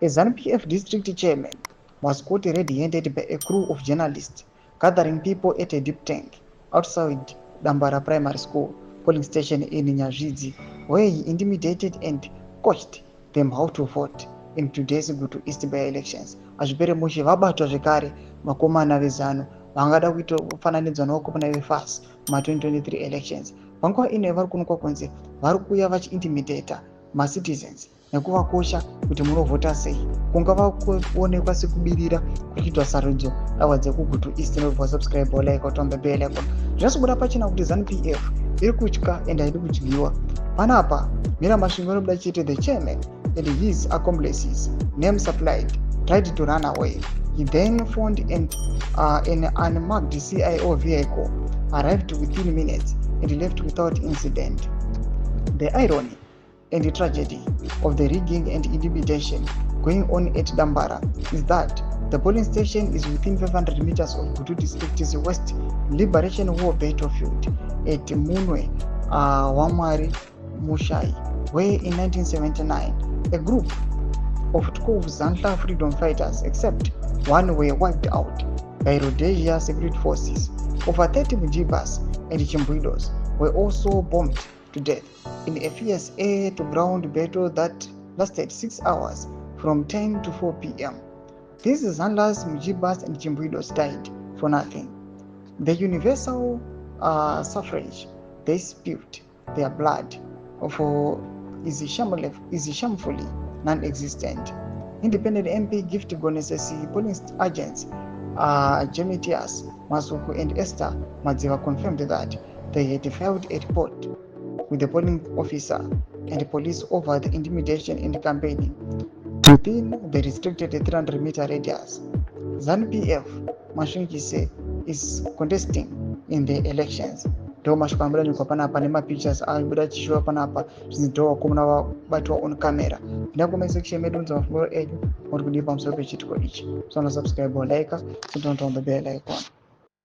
A ZANU-PF district chairman was caught red-handed by a crew of journalists gathering people at a deep tank outside Dambara Primary School polling station in Nyazvidzi, where he intimidated and coached them how to vote in today's Gutu East by-elections. Azvipere mushe vabatwa zvekare vakomana vezanu vangada kuita kufananidzwa navakomana veFAS ma2023 elections. Panguva ino vari kuonekwa kunzi vari kuuya vachiintimidata macitizens nekuvakosha kuti munovhota sei. Kungava kuonekwa sekubirira kuchiitwa sarudzo awa dzekugutu East. Nobva subscribe or like utombe bell icon. Zvinozobuda pachena kuti ZANU-PF iri kutya and haidi kudyiwa. Panapa Miramasvingo anobuda chete the chairman and his accomplices, name supplied, tried to run away. He then found an unmarked CIO vehicle, arrived within minutes and left without incident. The irony and the tragedy of the rigging and intimidation going on at Dambara is that the polling station is within 500 meters of Gutu district's West Liberation War battlefield at Munwe, Wamari, Mushai, where in 1979 a group of 12 Zanta freedom fighters, except one, were wiped out by Rhodesia security forces. Over 30 Mujibas and Chimbuidos were also bombed to death in a fierce air-to-ground battle that lasted 6 hours from 10 to 4 p.m. These Zanlas, Mujibas and Chimbuidos died for nothing. The universal suffrage they spilled their blood for is shamefully non-existent. Independent MP Gift Gonesesi polling agents Jemitias Masuku and Esther Madziva confirmed that they had filed a report with the polling officer and police over the intimidation and campaigning within the restricted 300-meter radius. ZANU-PF Mashinkise is contesting in the elections. Ndo mashikambira nyuka panapa nemapictures abuda chishuwa panapa zvinidhowa kumuna vabatwa on camera. Ndakoma section medu nza mafumiro edu muri kudipa musoro pechitiko ichi. So subscribe or like, so don't on the bell icon.